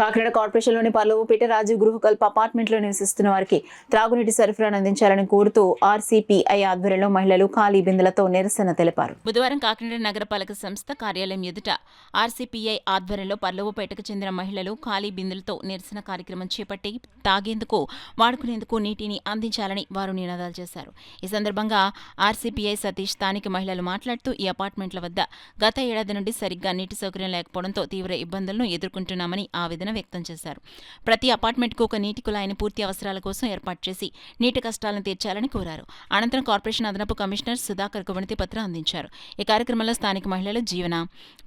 కాకినాడ కార్పొరేషన్లోని పల్లవుపేట రాజీవ్ గృహకల్ప అపార్ట్మెంట్లో నివసిస్తున్న వారికి త్రాగునీటి సరఫరాను అందించాలని కోరుతూ ఆర్సీపీఐ ఆధ్వర్యంలో మహిళలు ఖాళీ బిందెలతో నిరసన తెలిపారు. బుధవారం కాకినాడ నగరపాలక సంస్థ కార్యాలయం ఎదుట ఆర్సీపీఐ ఆధ్వర్యంలో పల్లవుపేటకు చెందిన మహిళలు ఖాళీ బిందెలతో నిరసన కార్యక్రమం చేపట్టి తాగేందుకు వాడుకునేందుకు నీటిని అందించాలని వారు నినాదాలు చేశారు. ఈ సందర్భంగా ఆర్సీపీఐ సతీష్ స్థానిక మహిళలు మాట్లాడుతూ ఈ అపార్ట్మెంట్ల వద్ద గత ఏడాది నుండి సరిగ్గా నీటి సౌకర్యం లేకపోవడంతో తీవ్ర ఇబ్బందులను ఎదుర్కొంటున్నామని ఆవేదన వ్యక్తం చేశారు. ప్రతి అపార్ట్మెంట్కు ఒక నీటి కుళాయిని పూర్తి అవసరాల కోసం ఏర్పాటు చేసి నీటి కష్టాలను తీర్చాలని కోరారు. అనంతరం కార్పొరేషన్ అదనపు కమిషనర్ సుధాకర్కు వినతి పత్రం అందించారు. ఈ కార్యక్రమంలో స్థానిక మహిళలు జీవన,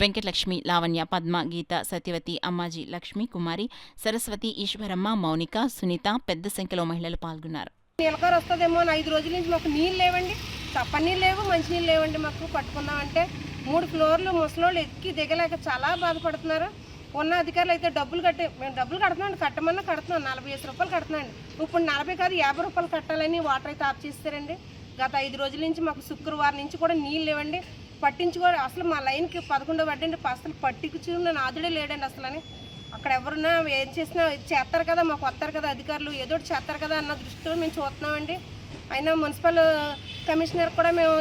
వెంకటలక్ష్మి, లావణ్య, పద్మ, గీత, సత్యవతి, అమ్మాజీ, లక్ష్మి, కుమారి, సరస్వతి, ఈశ్వరమ్మ, మౌనిక, సునీత పెద్ద సంఖ్యలో మహిళలు పాల్గొన్నారు. నీలకారు వస్తుందేమో అని 5 రోజుల నుంచి మాకు నీళ్ళు లేవండి, చప్పనీళ్ళు లేవు, మంచినీళ్ళు లేవండి. మాకు పట్టుకుందామంటే 3 ఫ్లోర్లు ముసలోళ్ళు ఎక్కి దిగలేక చాలా బాధపడుతున్నారు. ఉన్న అధికారులు అయితే మేము డబ్బులు కడుతున్నాం, కట్టమన్నా కడుతున్నాం, 45 రూపాయలు కడుతున్నాండి. ఇప్పుడు 40 కాదు 50 రూపాయలు కట్టాలని వాటర్ అయితే ఆఫ్ చేస్తారండి. గత 5 రోజుల నుంచి మాకు శుక్రవారం నుంచి కూడా నీళ్ళు లేవండి. పట్టించుకోవాలి అసలు మా లైన్కి 11 పడ్డండి, అసలు పట్టించుకున్న నాదుడే లేడండి అసలు అని. అక్కడ ఎవరున్నా ఏం చేసినా చేస్తారు కదా, మాకు వస్తారు కదా అధికారులు, ఏదో ఒకటి చేస్తారు కదా అన్న దృష్టిలో మేము చూస్తున్నామండి. అయినా మున్సిపల్ కమిషనర్ కూడా మేము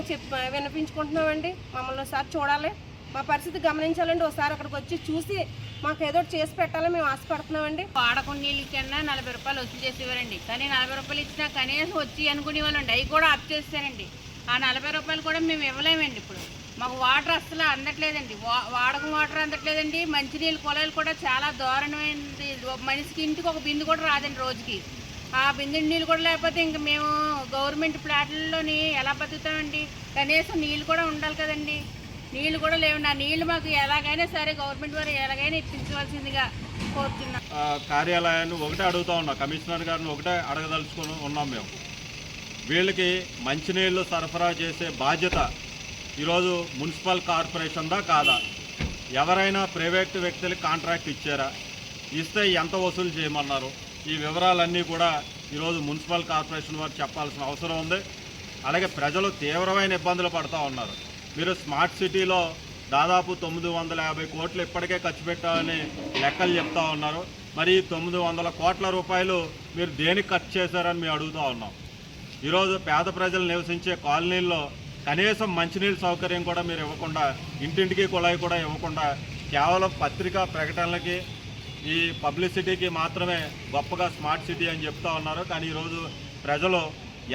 వినిపించుకుంటున్నామండి. మమ్మల్ని ఒకసారి చూడాలి, మా పరిస్థితి గమనించాలండి. ఒకసారి అక్కడికి వచ్చి చూసి మాకు ఏదో చేసి పెట్టాలని మేము ఆశపడుతున్నామండి. వాడకుండా నీళ్ళు ఇచ్చినా 40 రూపాయలు వసూలు చేసేవారండి. కానీ 40 రూపాయలు ఇచ్చినా కనీసం వచ్చి అనుకునేవాళ్ళండి. అవి కూడా ఆఫ్ చేస్తారండి. ఆ 40 రూపాయలు కూడా మేము ఇవ్వలేమండి. ఇప్పుడు మాకు వాటర్ అసలు అందట్లేదండి, వాడకం వాటర్ అందట్లేదండి. మంచినీళ్ళు కుళాయిలు కూడా చాలా దారుణమైనది. మనిషికి ఇంటికి ఒక బిందు కూడా రాదండి రోజుకి. ఆ బిందె నీళ్ళు కూడా లేకపోతే ఇంక మేము గవర్నమెంట్ ప్లాట్లలోని ఎలా బతుకుతామండి? కనీసం నీళ్ళు కూడా ఉండాలి కదండి. నీళ్ళు కూడా లేవండి. ఆ నీళ్ళు మాకు ఎలాగైనా సరే గవర్నమెంట్ వారు ఎలాగైనా ఇప్పించవలసిందిగా కోరుతున్నాం. కార్యాలయాన్ని ఒకటే అడుగుతూ ఉన్నాం, కమిషనర్ గారిని ఒకటే అడగదలుచుకొని ఉన్నాం. మేము వీళ్ళకి మంచినీళ్ళు సరఫరా చేసే బాధ్యత ఈరోజు మున్సిపల్ కార్పొరేషన్దా కాదా? ఎవరైనా ప్రైవేట్ వ్యక్తులకి కాంట్రాక్ట్ ఇచ్చారా? ఇస్తే ఎంత వసూలు చేయమన్నారు? ఈ వివరాలన్నీ కూడా ఈరోజు మున్సిపల్ కార్పొరేషన్ వారు చెప్పాల్సిన అవసరం ఉంది. అలాగే ప్రజలు తీవ్రమైన ఇబ్బందులు పడుతూ ఉన్నారు. మీరు స్మార్ట్ సిటీలో దాదాపు 950 కోట్లు ఇప్పటికే ఖర్చు పెట్టాలని లెక్కలు చెప్తా ఉన్నారు. మరి 900 కోట్ల రూపాయలు మీరు దేనికి ఖర్చు చేశారని మేము అడుగుతూ ఉన్నాం. ఈరోజు పేద ప్రజలు నివసించే కాలనీల్లో కనీసం మంచినీళ్ళ సౌకర్యం కూడా మీరు ఇవ్వకుండా, ఇంటింటికి కుళాయి కూడా ఇవ్వకుండా, కేవలం పత్రికా ప్రకటనలకి ఈ పబ్లిసిటీకి మాత్రమే గొప్పగా స్మార్ట్ సిటీ అని చెప్తా ఉన్నారు. కానీ ఈరోజు ప్రజలు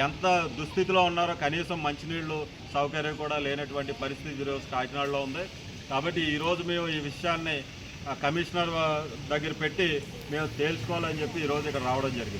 ఎంత దుస్థితిలో ఉన్నారో కనీసం మంచినీళ్ళు సౌకర్యం కూడా లేనటువంటి పరిస్థితి ఈరోజు కాకినాడలో ఉంది. కాబట్టి ఈరోజు మేము ఈ విషయాన్ని కమిషనర్ దగ్గర పెట్టి మేము తేల్చుకోవాలని చెప్పి ఈరోజు ఇక్కడ రావడం జరిగింది.